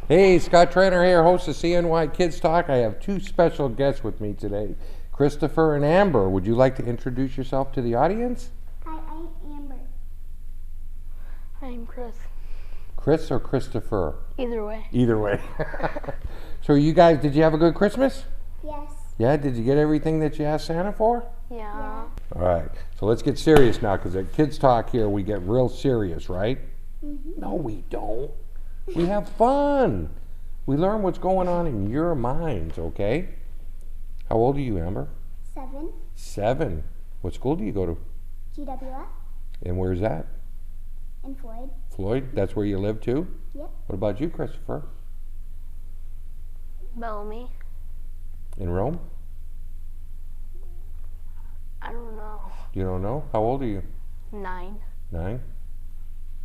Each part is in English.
Hey, Scott Tranter here, host of CNY Kids Talk. I have two special guests with me today, Christopher and Amber. Would you like to introduce yourself to the audience? Hi, I'm Amber. I'm Chris. Chris or Christopher? Either way. Either way. So you guys, did you have a good Christmas? Yes. Yeah, did you get everything that you asked Santa for? Yeah. All right, so let's get serious now, because at Kids Talk here, we get real serious, right? Mm-hmm. No, we don't. We have fun. We learn what's going on in your minds, okay? How old are you, Amber? 7. 7. What school do you go to? GWF And where's that? and Floyd. Floyd? That's where you live too? Yep. What about you, Christopher? Bellamy. In Rome? I don't know. You don't know? How old are you? 9. 9?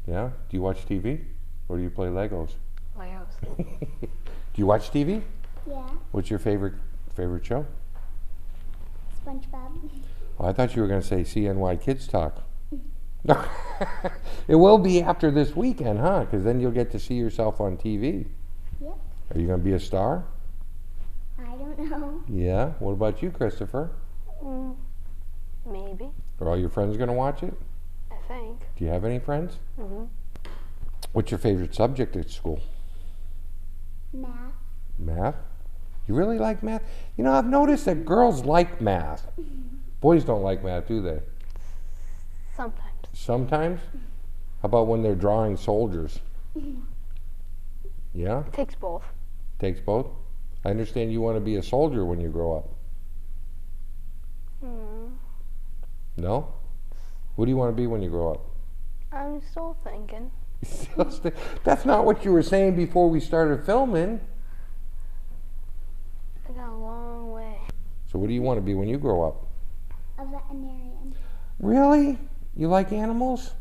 Yeah? Do you watch TV? Or do you play Legos? Legos. Do you watch TV? Yeah. What's your favorite show? SpongeBob. Oh, I thought you were going to say CNY Kids Talk. It will be after this weekend, huh? Because then you'll get to see yourself on TV. Yep. Are you going to be a star? I don't know. Yeah. What about you, Christopher? Maybe. Are all your friends going to watch it? I think. Do you have any friends? Mm-hmm. What's your favorite subject at school? Math. Math? You really like math? You know, I've noticed that girls like math. Boys don't like math, do they? Sometimes. Sometimes? How about when they're drawing soldiers? Yeah? It takes both. Takes both? I understand you want to be a soldier when you grow up. No? What do you want to be when you grow up? I'm still thinking. That's not what you were saying before we started filming. I got a long way. So what do you want to be when you grow up? A veterinarian. Really? You like animals?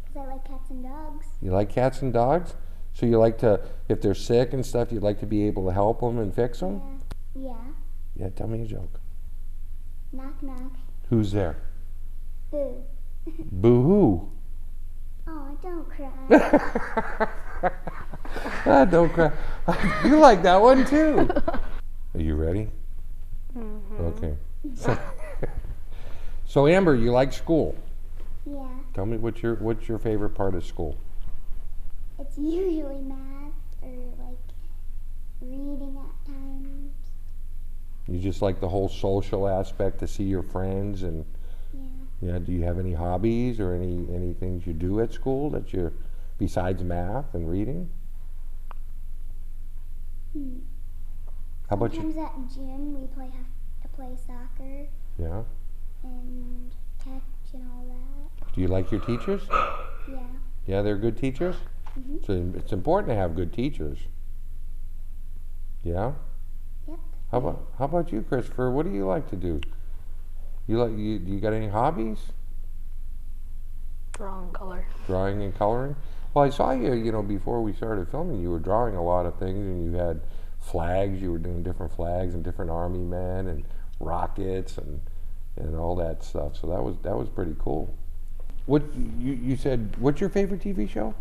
Because I like cats and dogs. You like cats and dogs? So you like to, if they're sick and stuff, you'd like to be able to help them and fix them? Yeah. Yeah, tell me a joke. Knock knock. Who's there? Boo. Boo-hoo. Oh, don't cry. Don't cry. You like that one too. Are you ready? Mm-hmm. Okay. So Amber, you like school. Yeah. Tell me what's your favorite part of school? It's usually math or like reading at times. You just like the whole social aspect to see your friends and Yeah. yeah, do you have any hobbies or any things you do at school that you besides math and reading? How about you? Sometimes at gym we have to play soccer Yeah. and catch and all that. Do you like your teachers? Yeah. Yeah, they're good teachers? Mhm. So it's important to have good teachers. Yeah? Yep. How about you, Christopher? What do you like to do? You got any hobbies? Drawing color. Drawing and coloring? Well, I saw you, before we started filming, you were drawing a lot of things and you had flags, you were doing different flags and different army men and rockets and all that stuff. So that was pretty cool. What you said, what's your favorite TV show?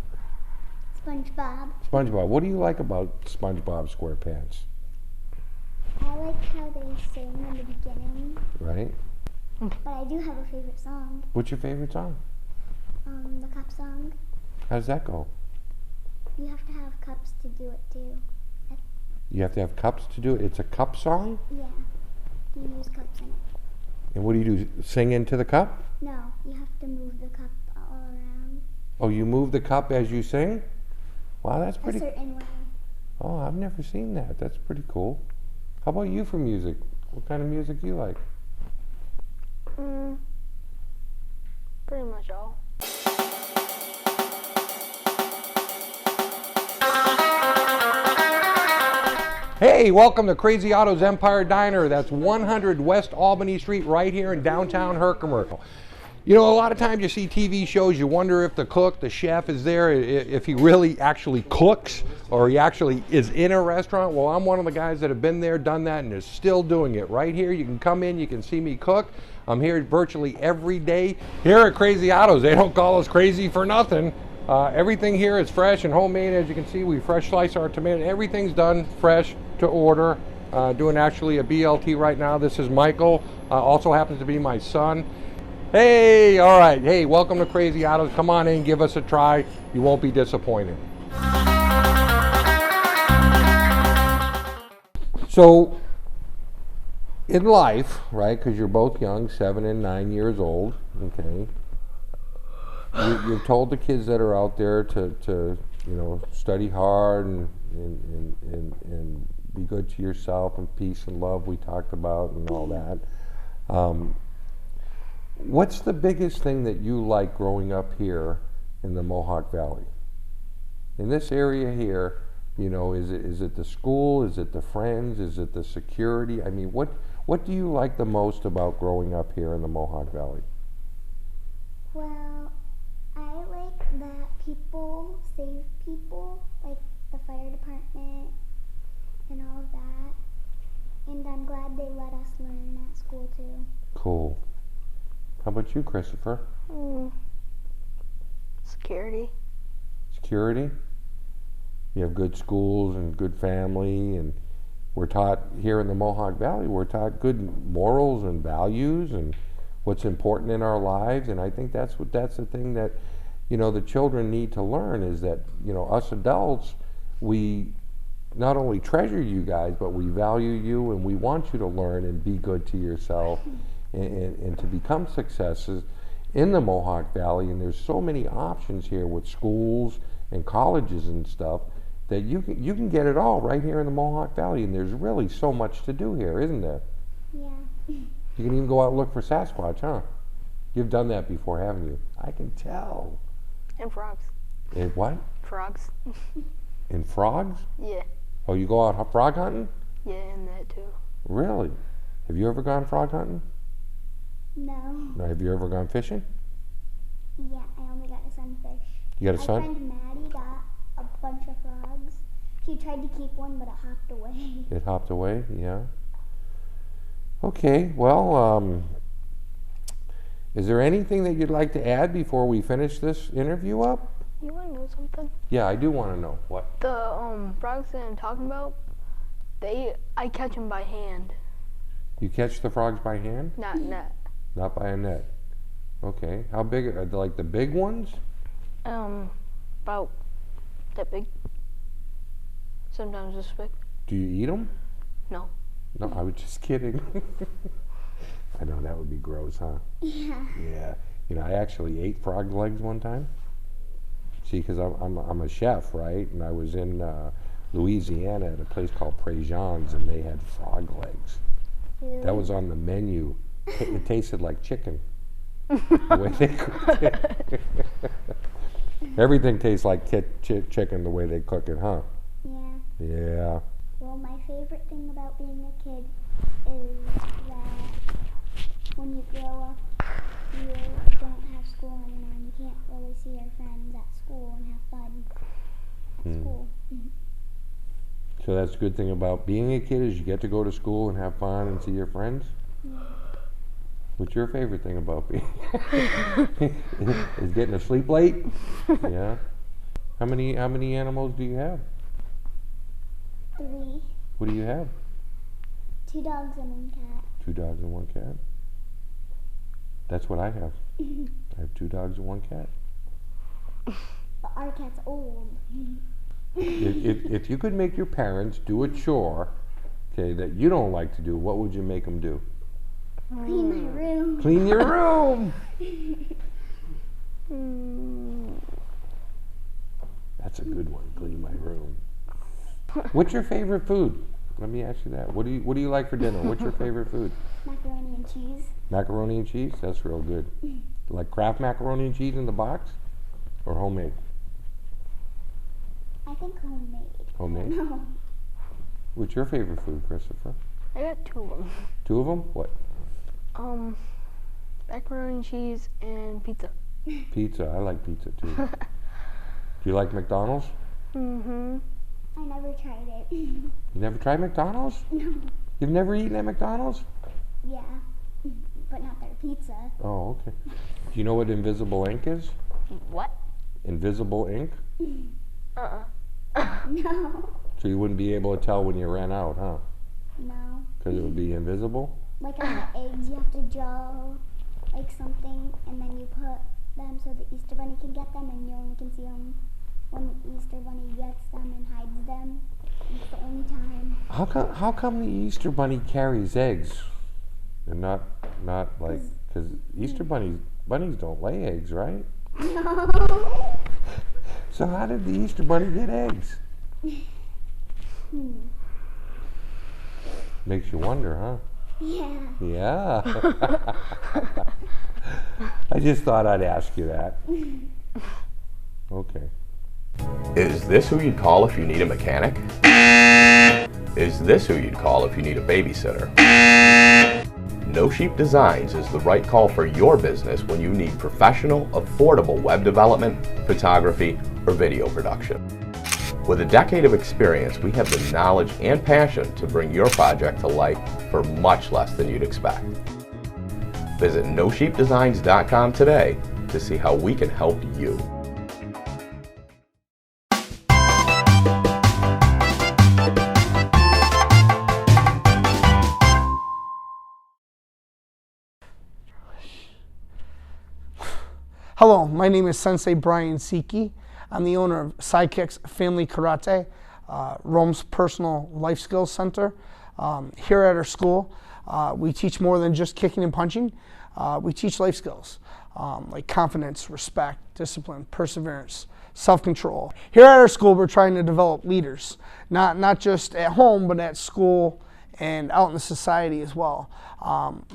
SpongeBob. SpongeBob. What do you like about SpongeBob SquarePants? I like how they sing in the beginning, Right? but I do have a favorite song. What's your favorite song? The cup song. How does that go? You have to have cups to do it too. You have to have cups to do it. It's a cup song? Yeah. You use cups in it. And what do? Sing into the cup? No, you have to move the cup all around Oh, you move the cup as you sing? Wow, that's a pretty. certain way. Oh, I've never seen that. That's pretty cool. How about you for music? What kind of music do you like? Pretty much all. Hey, welcome to Crazy Auto's Empire Diner. That's 100 West Albany Street right here in downtown Herkimer. You know, a lot of times you see TV shows, you wonder if the cook, the chef is there, if he really actually cooks or he actually is in a restaurant. Well, I'm one of the guys that have been there, done that, and is still doing it. Right here, you can come in, you can see me cook. I'm here virtually every day. Here at Crazy Autos, they don't call us crazy for nothing. Everything here is fresh and homemade. As you can see, we fresh slice our tomato. Everything's done fresh to order. Doing actually a BLT right now. This is Michael. Also happens to be my son. Hey, all right. Hey, welcome to Crazy Autos. Come on in, give us a try. You won't be disappointed. So, in life, right, because you're both young, 7 and 9 years old, okay, you've told the kids that are out there to study hard and be good to yourself, and peace and love we talked about and all that. What's the biggest thing that you like growing up here in the Mohawk Valley? In this area here, is it the school? Is it the friends? Is it the security? I mean, what do you like the most about growing up here in the Mohawk Valley? Well, I like that people save people, like the fire department and all of that. And I'm glad they let us learn at school too. Cool. How about you, Christopher? Security. Security? You have good schools and good family, and we're taught here in the Mohawk Valley, we're taught good morals and values and what's important in our lives, and I think that's the thing that, the children need to learn, is that, us adults, we not only treasure you guys, but we value you, and we want you to learn and be good to yourself and to become successes in the Mohawk Valley. And there's so many options here with schools and colleges and stuff that you can get it all right here in the Mohawk Valley, and there's really so much to do here, isn't there? Yeah. You can even go out and look for Sasquatch, huh? You've done that before, haven't you? I can tell. And frogs. And what? Frogs. And frogs? Yeah. Oh, you go out frog hunting? Yeah, and that too. Really? Have you ever gone frog hunting? No. No, have you ever gone fishing? Yeah, I only got a sunfish. You got a My son? friend Maddie got a bunch of frogs. She tried to keep one, but it hopped away. It hopped away, yeah. Okay, well, is there anything that you'd like to add before we finish this interview up? You want to know something? Yeah, I do want to know. What? The frogs that I'm talking about, I catch them by hand. You catch the frogs by hand? Not net. Not by a net. Okay. How big are they, like the big ones? About that big. Sometimes this big. Do you eat them? No. No, I was just kidding. I know that would be gross, huh? Yeah. Yeah. I actually ate frog legs one time. See, because I'm a chef, right? And I was in Louisiana at a place called Préjean's, and they had frog legs. Really? That was on the menu. It tasted like chicken. The way they cooked it. Everything tastes like chicken the way they cook it, huh? Yeah. Yeah. Well, my favorite thing about being a kid is that when you grow up, you don't have school anymore, and you can't really see your friends at school and have fun at school. So that's a good thing about being a kid, is you get to go to school and have fun and see your friends? Yeah. What's your favorite thing about being is getting to sleep late? Yeah. How many animals do you have? 3. What do you have? 2 dogs and 1 cat. 2 dogs and 1 cat. That's what I have. I have 2 dogs and 1 cat. But our cat's old. If you could make your parents do a chore, okay, that you don't like to do, what would you make them do? Clean my room. Clean your room. That's a good one. Clean my room. What's your favorite food? Let me ask you that. What do you like for dinner? What's your favorite food? Macaroni and cheese. Macaroni and cheese? That's real good. Like Kraft macaroni and cheese in the box, or homemade? I think homemade. Homemade. No. What's your favorite food, Christopher? I got 2 of them. 2 of them? What? Macaroni and cheese and pizza. Pizza. I like pizza too. Do you like McDonald's? Mm-hmm. I never tried it. You never tried McDonald's? No. You've never eaten at McDonald's? Yeah. But not their pizza. Oh, okay. Do you know what invisible ink is? What? Invisible ink? No. So you wouldn't be able to tell when you ran out, huh? No. Because it would be invisible? Like on the eggs, you have to draw like something, and then you put them so the Easter Bunny can get them, and you only can see them when the Easter Bunny gets them and hides them. It's the only time. How come the Easter Bunny carries eggs? And not like, because Easter bunnies don't lay eggs, right? No. So how did the Easter Bunny get eggs? Makes you wonder, huh? Yeah. Yeah. I just thought I'd ask you that. Okay. Is this who you'd call if you need a mechanic? Is this who you'd call if you need a babysitter? No Sheep Designs is the right call for your business when you need professional, affordable web development, photography, or video production. With a decade of experience, we have the knowledge and passion to bring your project to life for much less than you'd expect. Visit nosheepdesigns.com today to see how we can help you. Hello, my name is Sensei Brian Siki. I'm the owner of Sidekicks Family Karate, Rome's personal life skills center. Here at our school, we teach more than just kicking and punching. We teach life skills like confidence, respect, discipline, perseverance, self-control. Here at our school, we're trying to develop leaders, not just at home, but at school and out in the society as well.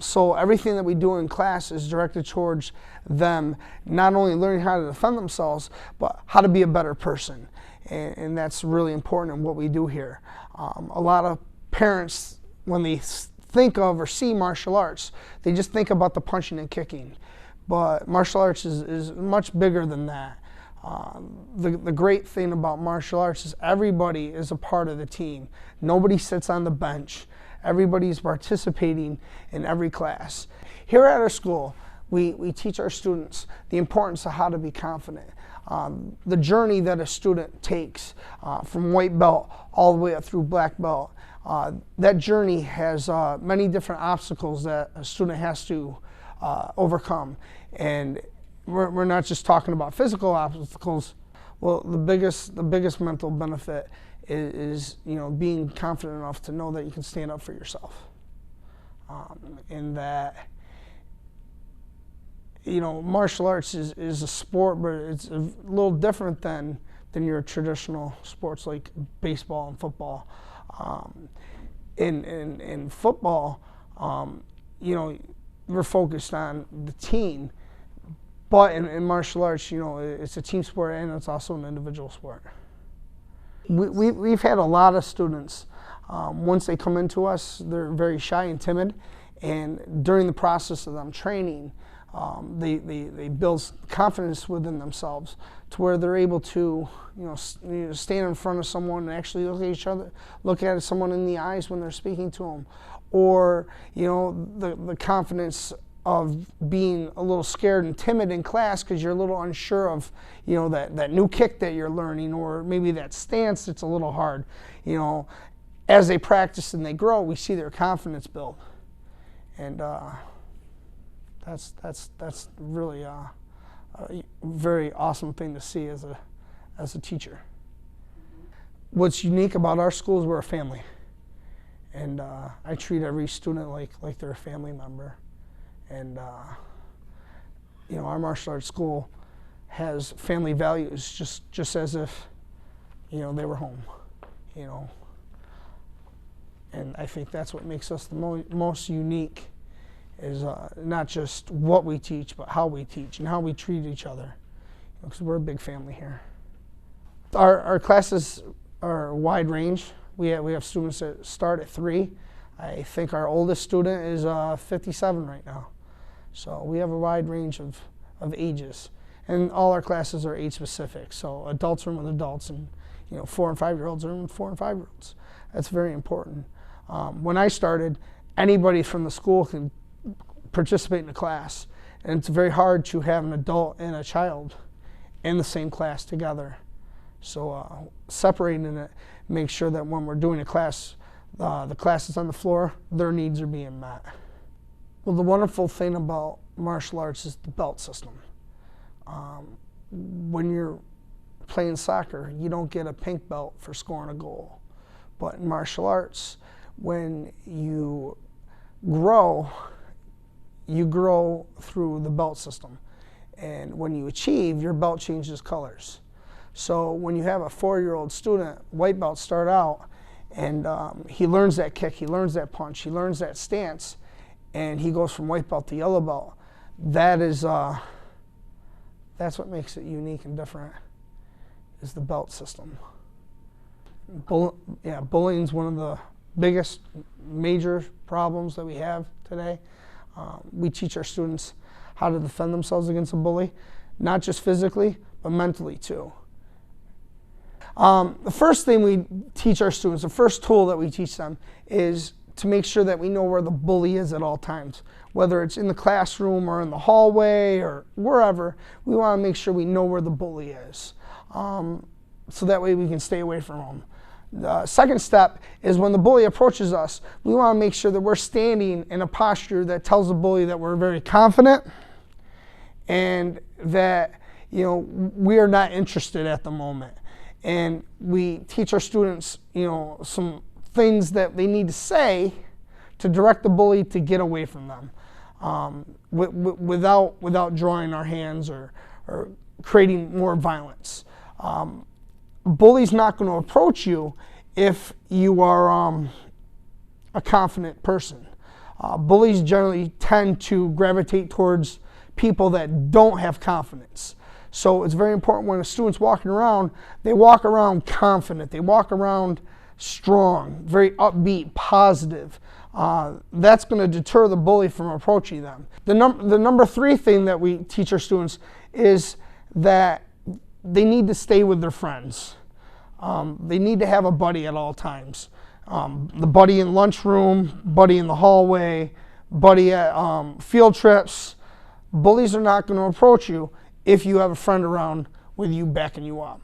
So everything that we do in class is directed towards them not only learning how to defend themselves, but how to be a better person. And that's really important in what we do here. A lot of parents, when they think of or see martial arts, they just think about the punching and kicking. But martial arts is much bigger than that. The great thing about martial arts is everybody is a part of the team. Nobody sits on the bench. Everybody's participating in every class. Here at our school, we teach our students the importance of how to be confident. The journey that a student takes from white belt all the way up through black belt, that journey has many different obstacles that a student has to overcome. And we're not just talking about physical obstacles. Well, the biggest mental benefit is being confident enough to know that you can stand up for yourself, and that martial arts is a sport, but it's a little different than your traditional sports like baseball and football. In football, we're focused on the team, but in martial arts, it's a team sport and it's also an individual sport. We've had a lot of students, once they come into us, they're very shy and timid, and during the process of them training, they build confidence within themselves to where they're able to stand in front of someone and actually look at someone in the eyes when they're speaking to them, or the confidence of being a little scared and timid in class because you're a little unsure of that new kick that you're learning, or maybe that stance that's a little hard. As they practice and they grow, we see their confidence build, and that's really a very awesome thing to see as a teacher. What's unique about our school is we're a family, and I treat every student like they're a family member. And our martial arts school has family values, just as if they were home, and I think that's what makes us the most unique, is not just what we teach, but how we teach and how we treat each other, because we're a big family here. Our classes are a wide range. We have students that start at 3. I think our oldest student is 57 right now. So we have a wide range of ages, and all our classes are age specific. So adults room with adults, and 4 and 5-year-olds room with 4 and 5-year-olds. That's very important. When I started, anybody from the school can participate in a class, and it's very hard to have an adult and a child in the same class together. So separating it, make sure that when we're doing a class, the classes on the floor, their needs are being met. Well, the wonderful thing about martial arts is the belt system. When you're playing soccer, you don't get a pink belt for scoring a goal. But in martial arts, when you grow through the belt system. And when you achieve, your belt changes colors. So when you have a 4-year-old student, white belt start out, and he learns that kick, he learns that punch, he learns that stance, and he goes from white belt to yellow belt. That's what makes it unique and different, is the belt system. Bullying is one of the biggest major problems that we have today. We teach our students how to defend themselves against a bully, not just physically, but mentally too. The first thing we teach our students, the first tool that we teach them, is to make sure that we know where the bully is at all times. Whether it's in the classroom or in the hallway or wherever, we want to make sure we know where the bully is. So that way we can stay away from them. The second step is when the bully approaches us, we want to make sure that we're standing in a posture that tells the bully that we're very confident and that, you know, we are not interested at the moment. And we teach our students, you know, some things that they need to say to direct the bully to get away from them, without drawing our hands or creating more violence. Bully's not going to approach you if you are a confident person. Bullies generally tend to gravitate towards people that don't have confidence. So it's very important when a student's walking around, they walk around confident, they walk around strong, very upbeat, positive. That's going to deter the bully from approaching them. The number 3 thing that we teach our students is that they need to stay with their friends. They need to have a buddy at all times. The buddy in lunchroom, buddy in the hallway, buddy at field trips. Bullies are not going to approach you if you have a friend around with you backing you up.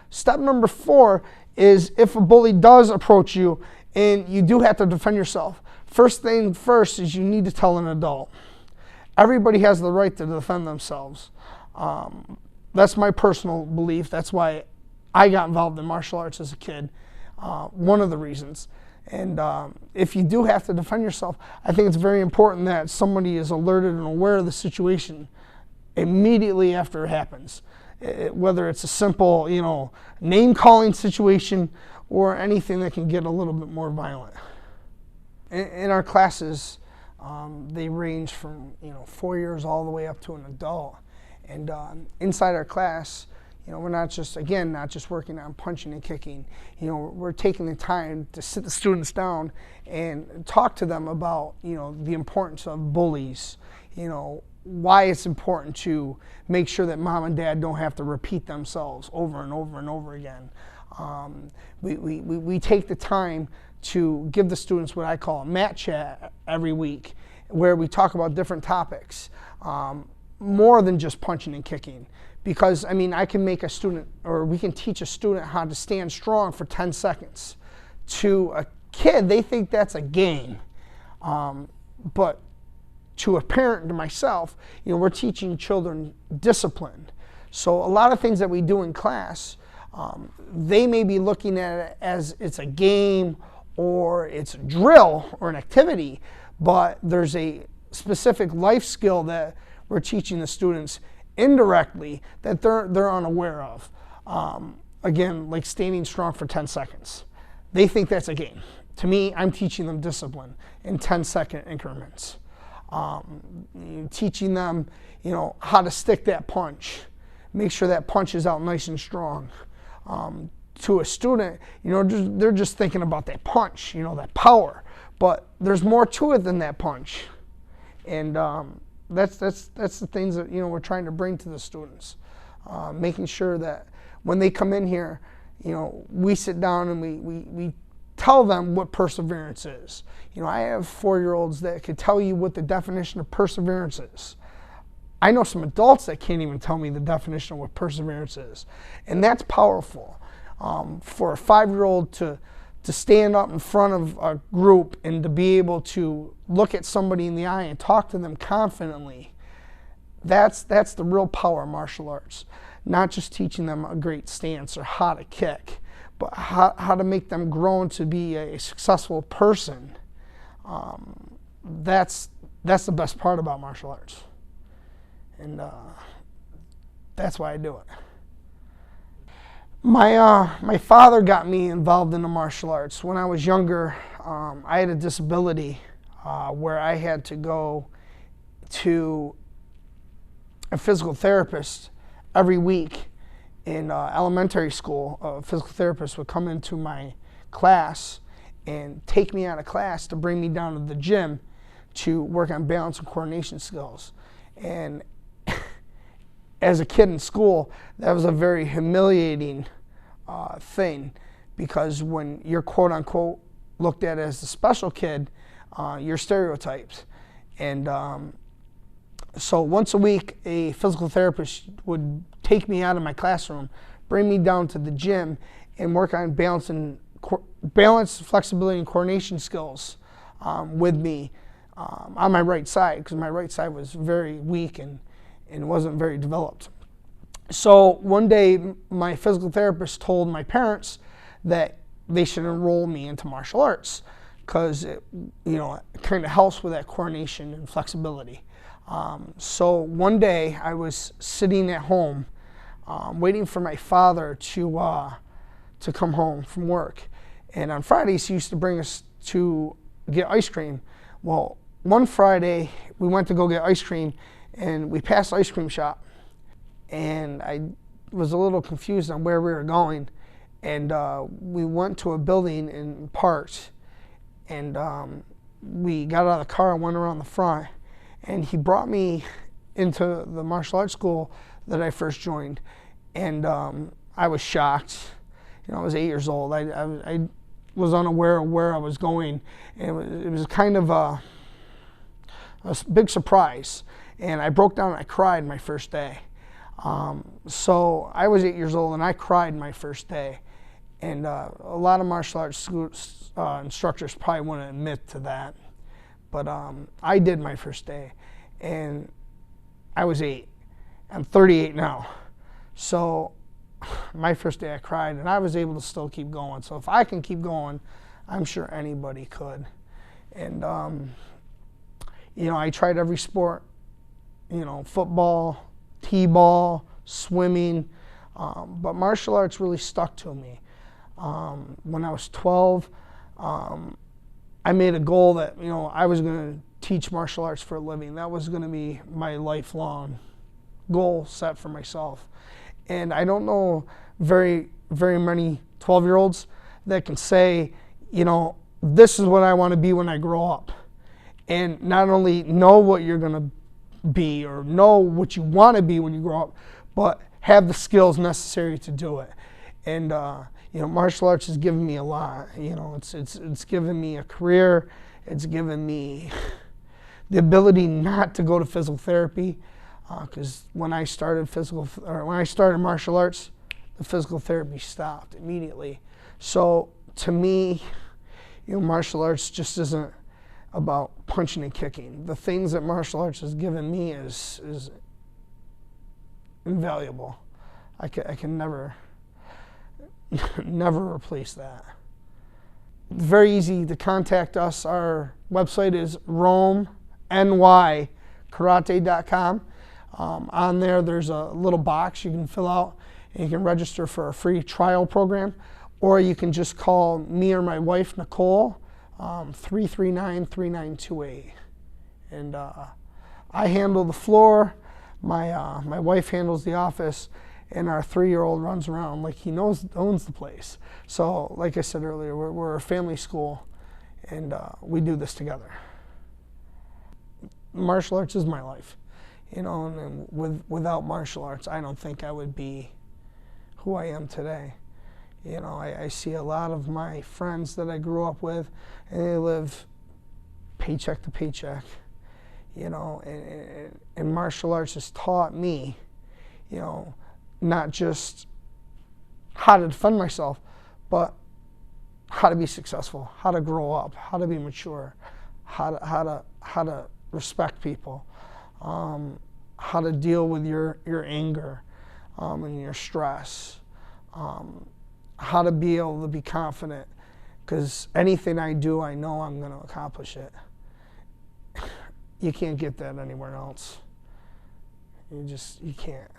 Step number 4 is if a bully does approach you and you do have to defend yourself, first thing first is you need to tell an adult. Everybody has the right to defend themselves. That's my personal belief. That's why I got involved in martial arts as a kid. One of the reasons. And if you do have to defend yourself, I think it's very important that somebody is alerted and aware of the situation immediately after it happens. Whether it's a simple, you know, name-calling situation or anything that can get a little bit more violent. In our classes, they range from, you know, 4 years all the way up to an adult. And inside our class, you know, we're not just working on punching and kicking. You know, we're taking the time to sit the students down and talk to them about, you know, the importance of bullies, you know, why it's important to make sure that mom and dad don't have to repeat themselves over and over and over again. We take the time to give the students what I call a mat chat every week, where we talk about different topics, more than just punching and kicking. Because, I mean, I can make a student, or we can teach a student how to stand strong for 10 seconds. To a kid, they think that's a game. But to a parent, to myself, you know, we're teaching children discipline. So a lot of things that we do in class, they may be looking at it as it's a game or it's a drill or an activity, but there's a specific life skill that we're teaching the students indirectly that they're unaware of. Again, like standing strong for 10 seconds. They think that's a game. To me, I'm teaching them discipline in 10-second increments. Teaching them, you know, how to stick that punch. Make sure that punch is out nice and strong. To a student, you know, they're just thinking about that punch, you know, that power. But there's more to it than that punch. And that's the things that, you know, we're trying to bring to the students. Making sure that when they come in here, you know, we sit down and we tell them what perseverance is. You know, I have 4-year-olds that could tell you what the definition of perseverance is. I know some adults that can't even tell me the definition of what perseverance is. And that's powerful. For a 5-year-old to stand up in front of a group and to be able to look at somebody in the eye and talk to them confidently, that's the real power of martial arts. Not just teaching them a great stance or how to kick, but how to make them grow into be a successful person. That's the best part about martial arts. And that's why I do it. My father got me involved in the martial arts. When I was younger, I had a disability where I had to go to a physical therapist every week in elementary school. A physical therapist would come into my class and take me out of class to bring me down to the gym to work on balance and coordination skills. And as a kid in school, that was a very humiliating thing, because when you're quote unquote looked at as the special kid, you're stereotyped. And so once a week, a physical therapist would take me out of my classroom, bring me down to the gym, and work on balance, flexibility, and coordination skills with me on my right side, because my right side was very weak and wasn't very developed. So one day, my physical therapist told my parents that they should enroll me into martial arts, because it kind of helps with that coordination and flexibility. So one day, I was sitting at home, waiting for my father to come home from work. And on Fridays, he used to bring us to get ice cream. Well, one Friday, we went to go get ice cream, and we passed the ice cream shop. And I was a little confused on where we were going. And we went to a building and parked. And we got out of the car and went around the front. And he brought me into the martial arts school that I first joined. And I was shocked. I was 8 years old. I was unaware of where I was going. And it was kind of a big surprise. And I broke down and I cried my first day. So I was 8 years old and I cried my first day. And a lot of martial arts instructors probably wouldn't admit to that. But I did my first day. And I was 8. I'm 38 now. So my first day I cried, and I was able to still keep going. So if I can keep going, I'm sure anybody could. And I tried every sport, football, t-ball, swimming, but martial arts really stuck to me. When I was 12, I made a goal that I was going to teach martial arts for a living. That was going to be my lifelong goal set for myself. And I don't know very many 12-year-olds that can say, this is what I want to be when I grow up. And not only know what you're going to be or know what you want to be when you grow up, but have the skills necessary to do it. And martial arts has given me a lot. It's given me a career. It's given me the ability not to go to physical therapy, because when I started martial arts, the physical therapy stopped immediately. So to me, martial arts just isn't about punching and kicking. The things that martial arts has given me is invaluable. I can never replace that. Very easy to contact us. Our website is RomeNYKarate.com. On there's a little box you can fill out, and you can register for a free trial program, or you can just call me or my wife, Nicole, 339-3928. And I handle the floor, my wife handles the office, and our 3-year-old runs around like he owns the place. So like I said earlier, we're a family school, and we do this together. Martial arts is my life. And without martial arts, I don't think I would be who I am today. I see a lot of my friends that I grew up with, and they live paycheck to paycheck. you know, and martial arts has taught me, you know, not just how to defend myself, but how to be successful, how to grow up, how to be mature, how to respect people, how to deal with your anger and your stress, how to be able to be confident, because anything I do, I know I'm going to accomplish it. You can't get that anywhere else. You can't.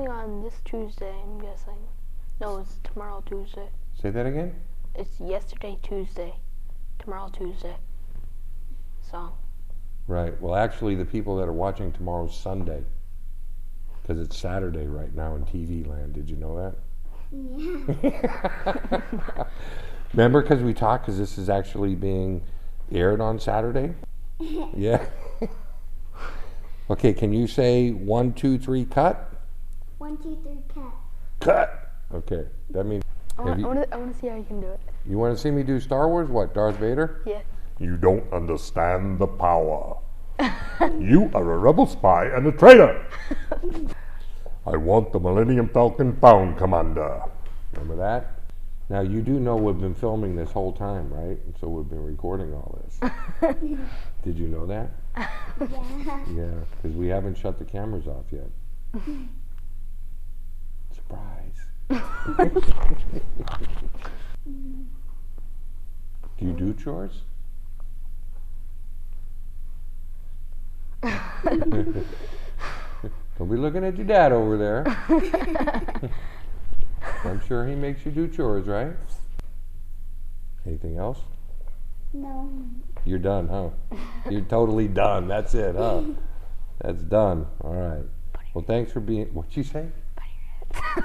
On this Tuesday, I'm guessing. No, it's tomorrow Tuesday. Say that again? It's yesterday Tuesday, tomorrow Tuesday. Song. Right. Well, actually, the people that are watching tomorrow's Sunday, because it's Saturday right now in TV land. Did you know that? Yeah. Remember, because we talked, because this is actually being aired on Saturday? Yeah. Okay, can you say 1, 2, 3, cut? 1, 2, 3, cut. Cut! Okay, that means... I want to see how you can do it. You want to see me do Star Wars? What, Darth Vader? Yeah. You don't understand the power. You are a rebel spy and a traitor. I want the Millennium Falcon found, Commander. Remember that? Now, you do know we've been filming this whole time, right? And so we've been recording all this. Did you know that? Yeah. Yeah, because we haven't shut the cameras off yet. Surprise. Do you do chores? Don't be looking at your dad over there. I'm sure he makes you do chores, right? Anything else? No. You're done, huh? You're totally done. That's it, huh? That's done. All right. Well, thanks for being... What'd you say?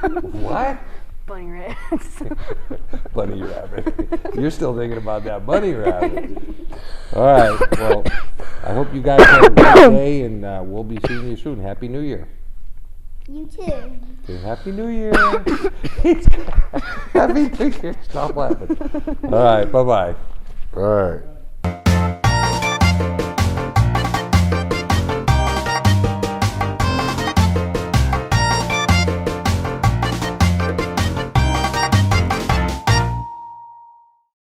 What? Bunny rabbits. Bunny rabbit. You're still thinking about that bunny rabbit. All right. Well, I hope you guys have a great day, and we'll be seeing you soon. Happy New Year. You too. Okay, Happy New Year. Happy New Year. Stop laughing. All right. Bye-bye. All right.